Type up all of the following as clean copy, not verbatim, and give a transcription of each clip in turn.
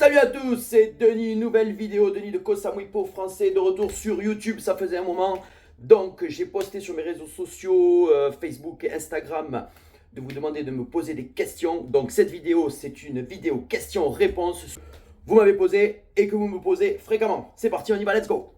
Salut à tous, c'est Denis, nouvelle vidéo, Denis de Koh Samui pour français, de retour sur YouTube, ça faisait un moment. Donc j'ai posté sur mes réseaux sociaux, Facebook et Instagram, de vous demander de me poser des questions. Donc cette vidéo, c'est une vidéo questions-réponses. Vous m'avez posé et que vous me posez fréquemment. C'est parti, on y va, let's go.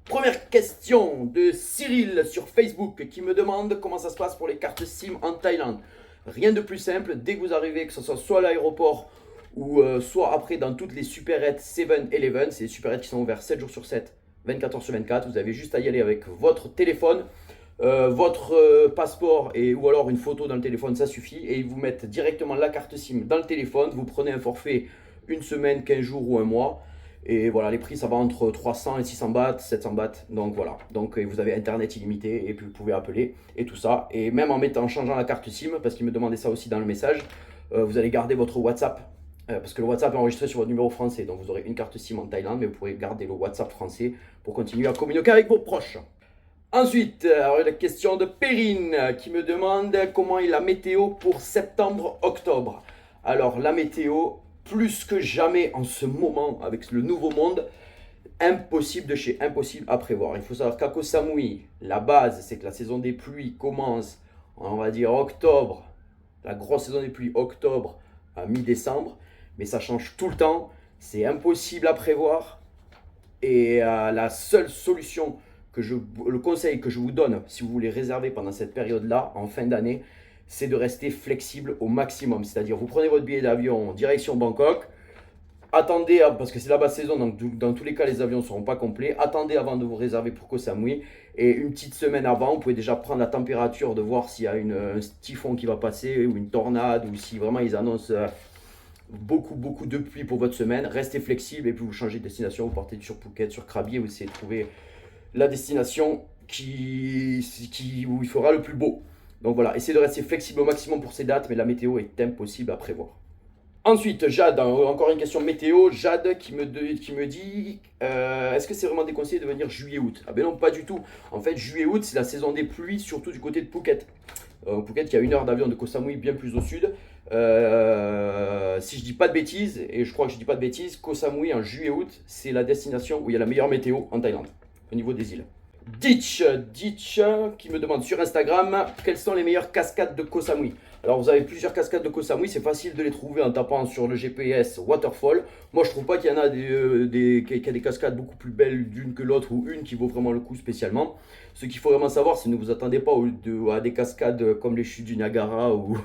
Première question de Cyril sur Facebook qui me demande comment ça se passe pour les cartes SIM en Thaïlande. Rien de plus simple, dès que vous arrivez, que ce soit à l'aéroport ou soit après dans toutes les supérettes 7-Eleven, c'est les supérettes qui sont ouvertes 7 jours sur 7, 24 heures sur 24, vous avez juste à y aller avec votre téléphone, votre passeport ou alors une photo dans le téléphone, ça suffit, et ils vous mettent directement la carte SIM dans le téléphone, vous prenez un forfait une semaine, 15 jours ou un mois, et voilà, les prix ça va entre 300 et 600 bahts, 700 bahts, donc voilà. Donc vous avez internet illimité et puis vous pouvez appeler et tout ça. Et même en changeant la carte SIM, parce qu'il me demandait ça aussi dans le message, vous allez garder votre WhatsApp. Parce que le WhatsApp est enregistré sur votre numéro français. Donc vous aurez une carte SIM en Thaïlande, mais vous pourrez garder le WhatsApp français pour continuer à communiquer avec vos proches. Ensuite, la question de Perrine qui me demande comment est la météo pour septembre-octobre. Alors la météo, plus que jamais en ce moment avec le nouveau monde, impossible de chez impossible à prévoir. Il faut savoir qu'à Koh Samui, la base c'est que la saison des pluies commence, on va dire octobre, la grosse saison des pluies octobre à mi-décembre, mais ça change tout le temps, c'est impossible à prévoir. Et la seule solution le conseil que je vous donne si vous voulez réserver pendant cette période-là, en fin d'année, c'est de rester flexible au maximum. C'est-à-dire, vous prenez votre billet d'avion direction Bangkok, attendez, parce que c'est la basse saison, donc dans tous les cas, les avions ne seront pas complets. Attendez avant de vous réserver pour Koh Samui. Et une petite semaine avant, vous pouvez déjà prendre la température, de voir s'il y a un typhon qui va passer, ou une tornade, ou si vraiment ils annoncent beaucoup de pluie pour votre semaine. Restez flexible et puis vous changez de destination. Vous partez sur Phuket, sur Krabi, vous essayez de trouver la destination où il fera le plus beau. Donc voilà, essayez de rester flexible au maximum pour ces dates, mais la météo est impossible à prévoir. Ensuite, Jade, encore une question météo. Jade qui me dit est-ce que c'est vraiment déconseillé de venir juillet-août? Ah ben non, pas du tout. En fait, juillet-août, c'est la saison des pluies, surtout du côté de Phuket. Phuket, qui a 1 heure d'avion de Koh Samui, bien plus au sud. Si je dis pas de bêtises, et je crois que je dis pas de bêtises, Koh Samui en juillet-août, c'est la destination où il y a la meilleure météo en Thaïlande, au niveau des îles. Ditch qui me demande sur Instagram quelles sont les meilleures cascades de Koh Samui. Alors vous avez plusieurs cascades de Koh Samui, c'est facile de les trouver en tapant sur le GPS Waterfall. Moi je trouve pas qu'il y en a qu'il y a des cascades beaucoup plus belles d'une que l'autre, ou une qui vaut vraiment le coup spécialement. Ce qu'il faut vraiment savoir, c'est que ne vous attendez pas à des cascades comme les chutes du Niagara ou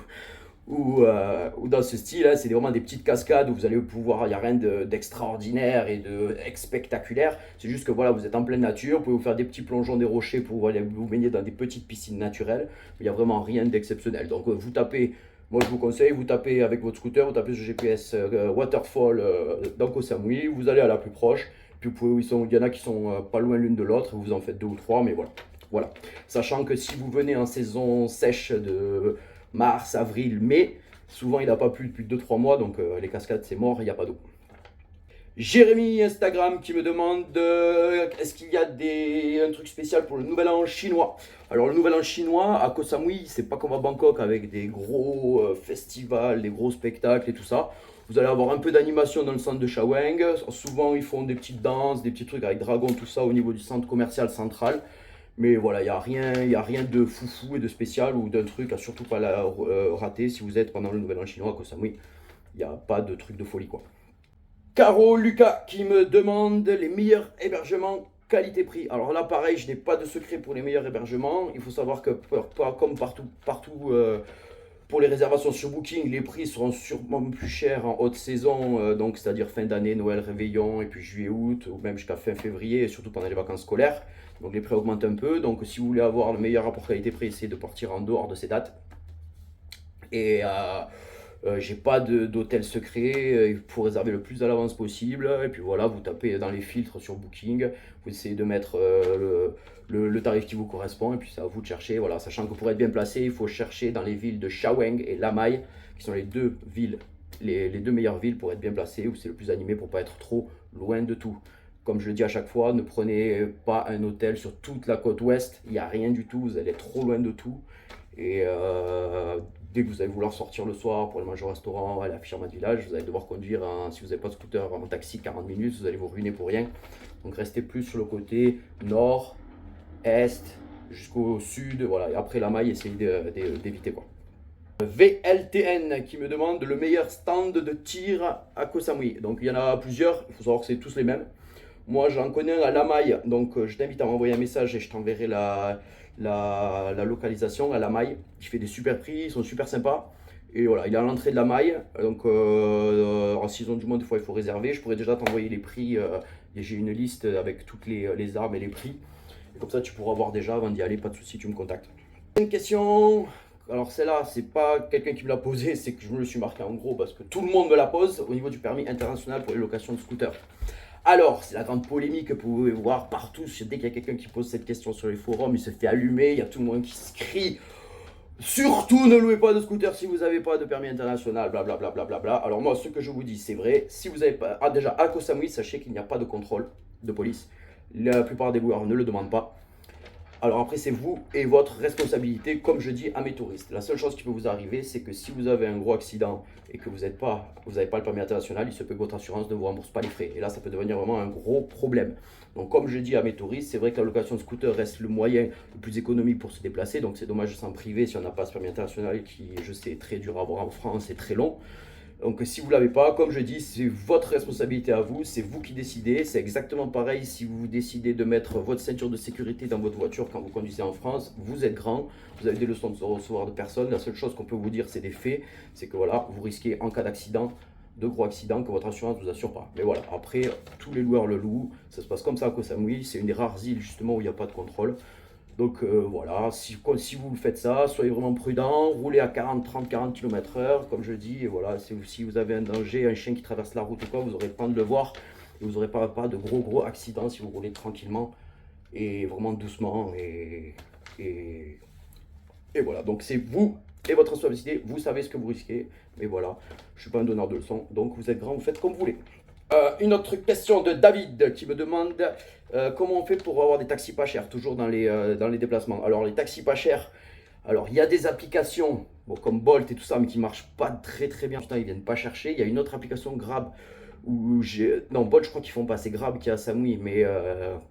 dans ce style, hein. C'est vraiment des petites cascades où vous allez pouvoir, il n'y a rien d'extraordinaire et de spectaculaire. C'est juste que voilà, vous êtes en pleine nature, vous pouvez vous faire des petits plongeons des rochers pour aller vous baigner dans des petites piscines naturelles. Il n'y a vraiment rien d'exceptionnel. Donc vous tapez, moi je vous conseille, vous tapez avec votre scooter, vous tapez sur GPS Waterfall dans Koh Samui, vous allez à la plus proche. Puis il y en a qui sont pas loin l'une de l'autre, vous en faites 2 ou 3, mais voilà. Voilà. Sachant que si vous venez en saison sèche de mars, avril, mai, souvent il n'a pas plu depuis 2-3 mois, donc les cascades c'est mort, il n'y a pas d'eau. Jérémy Instagram qui me demande est-ce qu'il y a un truc spécial pour le nouvel an chinois. Alors le nouvel an chinois à Koh Samui, c'est pas comme à Bangkok avec des gros festivals, des gros spectacles et tout ça. Vous allez avoir un peu d'animation dans le centre de Shawang. Souvent ils font des petites danses, des petits trucs avec dragon, tout ça au niveau du centre commercial central. Mais voilà, il y a rien de foufou et de spécial ou d'un truc à surtout pas rater si vous êtes pendant le nouvel an chinois à Koh Samui. Il n'y a pas de truc de folie quoi. Caro Lucas qui me demande les meilleurs hébergements qualité-prix. Alors là, pareil, je n'ai pas de secret pour les meilleurs hébergements. Il faut savoir que, comme partout pour les réservations sur Booking, les prix seront sûrement plus chers en haute saison, donc c'est-à-dire fin d'année, Noël, Réveillon, et puis juillet-août, ou même jusqu'à fin février, et surtout pendant les vacances scolaires. Donc les prix augmentent un peu. Donc si vous voulez avoir le meilleur rapport qualité-prix, essayez de partir en dehors de ces dates. Et j'ai pas d'hôtel secret, il faut réserver le plus à l'avance possible. Et puis voilà, vous tapez dans les filtres sur Booking, vous essayez de mettre le tarif qui vous correspond, et puis c'est à vous de chercher. Voilà, sachant que pour être bien placé, il faut chercher dans les villes de Shawang et Lamai, qui sont les deux villes, les deux meilleures villes pour être bien placé, où c'est le plus animé pour pas être trop loin de tout. Comme je le dis à chaque fois, ne prenez pas un hôtel sur toute la côte ouest, il n'y a rien du tout, vous allez être trop loin de tout. Et dès que vous allez vouloir sortir le soir pour aller manger au restaurant, aller à Fisherman Village, vous allez devoir conduire, si vous n'avez pas de scooter, en taxi 40 minutes, vous allez vous ruiner pour rien. Donc restez plus sur le côté nord, est, jusqu'au sud, voilà. Et après la maille, essayez d'éviter quoi. VLTN qui me demande le meilleur stand de tir à Koh Samui. Donc il y en a plusieurs, il faut savoir que c'est tous les mêmes. Moi j'en connais un à La Maille, donc je t'invite à m'envoyer un message et je t'enverrai la localisation à La Maille, qui fait des super prix, ils sont super sympas. Et voilà, il est à l'entrée de La Maille, donc en saison du monde, des fois il faut réserver. Je pourrais déjà t'envoyer les prix, et j'ai une liste avec toutes les armes et les prix. Et comme ça tu pourras voir déjà avant d'y aller, pas de souci, tu me contactes. Une question. Alors celle-là, c'est pas quelqu'un qui me l'a posée, c'est que je me le suis marqué en gros parce que tout le monde me la pose au niveau du permis international pour les locations de scooters. Alors, c'est la grande polémique que vous pouvez voir partout. Dès qu'il y a quelqu'un qui pose cette question sur les forums, il se fait allumer, il y a tout le monde qui se crie. Surtout ne louez pas de scooter si vous n'avez pas de permis international, blablabla. Bla, bla, bla, bla. Alors moi, ce que je vous dis, c'est vrai. Si vous n'avez pas... déjà, à Koh Samui, sachez qu'il n'y a pas de contrôle de police. La plupart des loueurs ne le demandent pas. Alors après, c'est vous et votre responsabilité, comme je dis à mes touristes. La seule chose qui peut vous arriver, c'est que si vous avez un gros accident et que vous n'avez pas le permis international, il se peut que votre assurance ne vous rembourse pas les frais. Et là, ça peut devenir vraiment un gros problème. Donc comme je dis à mes touristes, c'est vrai que la location de scooter reste le moyen le plus économique pour se déplacer. Donc c'est dommage de s'en priver si on n'a pas ce permis international qui, je sais, est très dur à avoir en France et très long. Donc si vous ne l'avez pas, comme je dis, c'est votre responsabilité à vous, c'est vous qui décidez. C'est exactement pareil si vous décidez de mettre votre ceinture de sécurité dans votre voiture quand vous conduisez en France. Vous êtes grand, vous avez des leçons de recevoir de personne. La seule chose qu'on peut vous dire, c'est des faits. C'est que voilà, vous risquez en cas d'accident, de gros accidents, que votre assurance ne vous assure pas. Mais voilà, après, tous les loueurs le louent. Ça se passe comme ça à Koh Samui. C'est une des rares îles justement où il n'y a pas de contrôle. Donc voilà, si vous faites ça, soyez vraiment prudent, roulez à 30-40 km/h, comme je dis, et voilà, si vous avez un danger, un chien qui traverse la route ou quoi, vous aurez le temps de le voir, et vous n'aurez pas de gros accidents si vous roulez tranquillement, et vraiment doucement, et voilà, donc c'est vous et votre responsabilité, vous savez ce que vous risquez, mais voilà, je ne suis pas un donneur de leçons, donc vous êtes grand, vous faites comme vous voulez. Une autre question de David qui me demande comment on fait pour avoir des taxis pas chers, toujours dans les déplacements. Alors les taxis pas chers, alors il y a des applications bon, comme Bolt et tout ça, mais qui ne marchent pas très bien. Putain, ils viennent pas chercher. Il y a une autre application Grab où non, Bolt, je crois qu'ils font pas. C'est Grab qui est à Samui, mais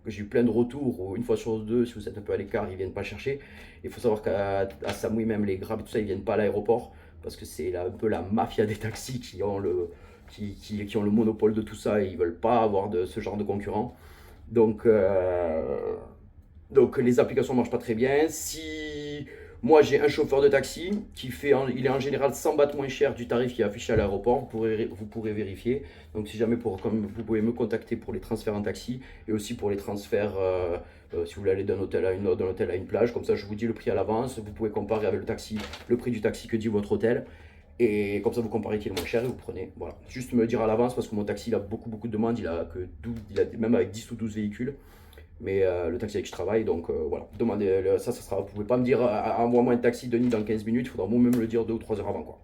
j'ai eu plein de retours où une fois sur deux, si vous êtes un peu à l'écart, ils viennent pas chercher. Il faut savoir qu'à Samui, même les Grab et tout ça, ils viennent pas à l'aéroport parce que c'est un peu la mafia des taxis qui ont qui ont le monopole de tout ça et ils veulent pas avoir de ce genre de concurrents. Donc les applications ne marchent pas très bien. Si moi j'ai un chauffeur de taxi qui fait, il est en général 100 bahts moins cher du tarif qui est affiché à l'aéroport, vous pourrez vérifier. Donc si jamais comme vous pouvez me contacter pour les transferts en taxi et aussi pour les transferts si vous voulez aller d'un hôtel à une autre, d'un hôtel à une plage. Comme ça je vous dis le prix à l'avance, vous pouvez comparer avec le prix du taxi que dit votre hôtel. Et comme ça, vous comparez qui est le moins cher et vous prenez. Voilà. Juste me le dire à l'avance parce que mon taxi, il a beaucoup de demandes. Il a même avec 10 ou 12 véhicules. Mais le taxi avec qui je travaille, donc voilà. Demandez, ça sera. Vous pouvez pas me dire envoie-moi un taxi Denis dans 15 minutes. Il faudra moi-même me le dire 2 ou 3 heures avant, quoi.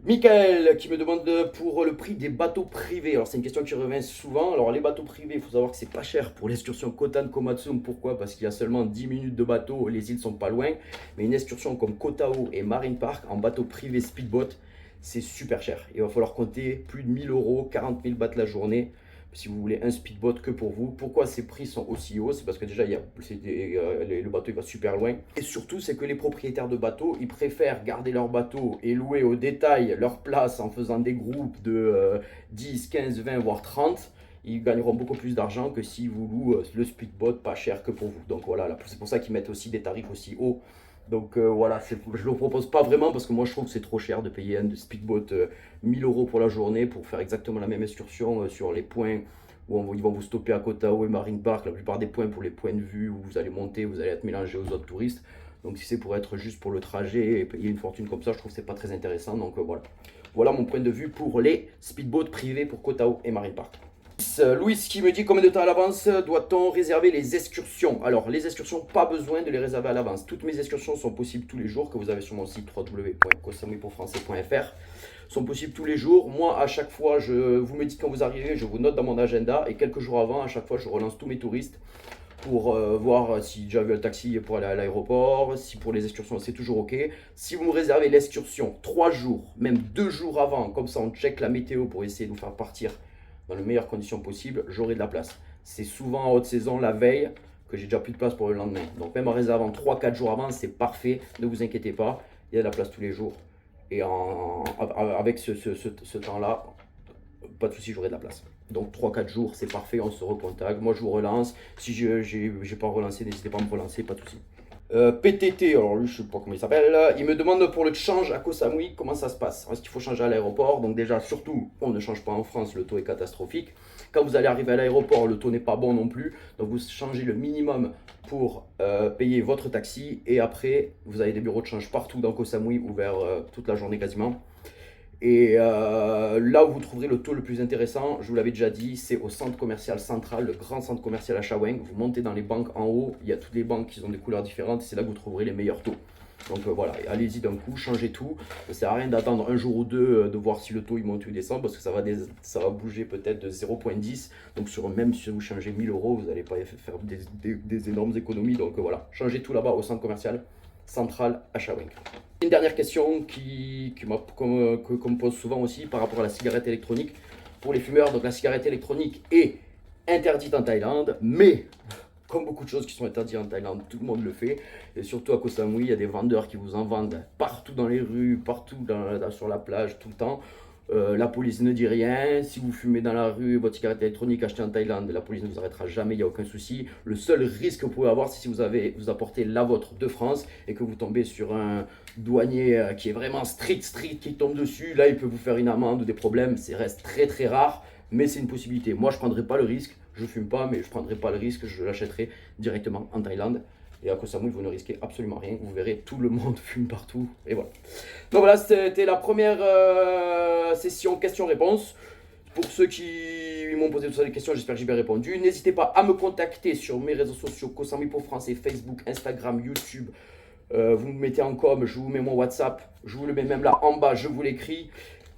Michael qui me demande pour le prix des bateaux privés. Alors c'est une question qui revient souvent. Alors les bateaux privés, il faut savoir que c'est pas cher pour l'excursion Koh-Tan Komatsum. Pourquoi? Parce qu'il y a seulement 10 minutes de bateau, les îles sont pas loin. Mais une excursion comme Koh Tao et Marine Park en bateau privé speedboat, c'est super cher. Il va falloir compter plus de 1000 euros, 40 000 bahts la journée si vous voulez un speedboat que pour vous. Pourquoi ces prix sont aussi hauts? C'est parce que déjà le bateau il va super loin. Et surtout c'est que les propriétaires de bateaux, ils préfèrent garder leur bateau et louer au détail leur place en faisant des groupes de 10, 15, 20 voire 30. Ils gagneront beaucoup plus d'argent que si vous louez le speedboat pas cher que pour vous. Donc voilà, c'est pour ça qu'ils mettent aussi des tarifs aussi hauts. Donc voilà, je ne le propose pas vraiment parce que moi je trouve que c'est trop cher de payer un speedboat 1000 euros pour la journée pour faire exactement la même excursion sur les points où ils vont vous stopper à Koh Tao et Marine Park. La plupart des points pour les points de vue où vous allez monter, vous allez être mélangé aux autres touristes. Donc si c'est pour être juste pour le trajet et payer une fortune comme ça, je trouve que c'est pas très intéressant. Donc voilà. Voilà mon point de vue pour les speedboats privés pour Koh Tao et Marine Park. Louis qui me dit combien de temps à l'avance doit-on réserver les excursions? Alors les excursions, pas besoin de les réserver à l'avance. Toutes mes excursions sont possibles tous les jours que vous avez sur mon site www.kosamuipourfrançais.fr sont possibles tous les jours. Moi à chaque fois vous me dites quand vous arrivez, je vous note dans mon agenda et quelques jours avant à chaque fois je relance tous mes touristes pour voir si j'avais un taxi pour aller à l'aéroport, si pour les excursions c'est toujours ok. Si vous me réservez l'excursion 3 jours, même 2 jours avant, comme ça on check la météo pour essayer de vous faire partir dans les meilleures conditions possibles, j'aurai de la place. C'est souvent en haute saison, la veille, que j'ai déjà plus de place pour le lendemain. Donc même en réservant 3-4 jours avant, c'est parfait, ne vous inquiétez pas, il y a de la place tous les jours. Et avec ce temps-là, pas de souci, j'aurai de la place. Donc 3-4 jours, c'est parfait, on se recontacte. Moi, je vous relance. Si je n'ai pas relancé, n'hésitez pas à me relancer, pas de souci. PTT, alors lui, je sais pas comment il s'appelle. Il me demande pour le change à Koh Samui, comment ça se passe? Est-ce qu'il faut changer à l'aéroport? Donc déjà, surtout, on ne change pas en France, le taux est catastrophique. Quand vous allez arriver à l'aéroport, le taux n'est pas bon non plus. Donc vous changez le minimum pour payer votre taxi. Et après, vous avez des bureaux de change partout dans Koh Samui, ouverts toute la journée quasiment. Et là où vous trouverez le taux le plus intéressant, je vous l'avais déjà dit, c'est au centre commercial central, le grand centre commercial à Shaweng. Vous montez dans les banques en haut, il y a toutes les banques qui ont des couleurs différentes, c'est là que vous trouverez les meilleurs taux. Donc voilà, allez-y d'un coup, changez tout. Ça ne sert à rien d'attendre un jour ou deux de voir si le taux il monte ou il descend, parce que ça va bouger peut-être de 0,10. Donc même si vous changez 1000 euros, vous n'allez pas faire des énormes économies. Donc voilà, changez tout là-bas au centre commercial central à Shaweng. Une dernière question qu'on me pose souvent aussi par rapport à la cigarette électronique. Pour les fumeurs, donc la cigarette électronique est interdite en Thaïlande, mais comme beaucoup de choses qui sont interdites en Thaïlande, tout le monde le fait. Et surtout à Koh Samui, il y a des vendeurs qui vous en vendent partout dans les rues, partout sur la plage, tout le temps. La police ne dit rien. Si vous fumez dans la rue, votre cigarette électronique achetée en Thaïlande, la police ne vous arrêtera jamais, il n'y a aucun souci. Le seul risque que vous pouvez avoir, c'est si vous apportez la vôtre de France et que vous tombez sur un douanier qui est vraiment strict, qui tombe dessus. Là, il peut vous faire une amende ou des problèmes. Ça reste très très rare, mais c'est une possibilité. Moi, je ne prendrai pas le risque. Je ne fume pas, mais je ne prendrai pas le risque. Je l'achèterai directement en Thaïlande. Et à Koh Samui, vous ne risquez absolument rien. Vous verrez, tout le monde fume partout. Et voilà. Donc voilà, c'était la première session questions-réponses. Pour ceux qui m'ont posé toutes ces questions, j'espère que j'ai bien répondu. N'hésitez pas à me contacter sur mes réseaux sociaux, Koh Samui pour Français, Facebook, Instagram, YouTube. Vous me mettez en com, je vous mets mon WhatsApp. Je vous le mets même là en bas, je vous l'écris.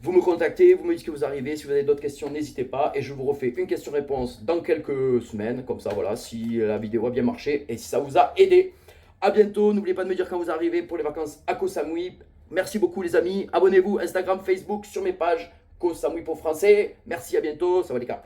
Vous me contactez, vous me dites que vous arrivez. Si vous avez d'autres questions, n'hésitez pas. Et je vous refais une question-réponse dans quelques semaines. Comme ça, voilà, si la vidéo a bien marché et si ça vous a aidé. À bientôt. N'oubliez pas de me dire quand vous arrivez pour les vacances à Koh Samui. Merci beaucoup les amis. Abonnez-vous Instagram, Facebook, sur mes pages. Koh Samui pour Français. Merci, à bientôt. Sawadee ka.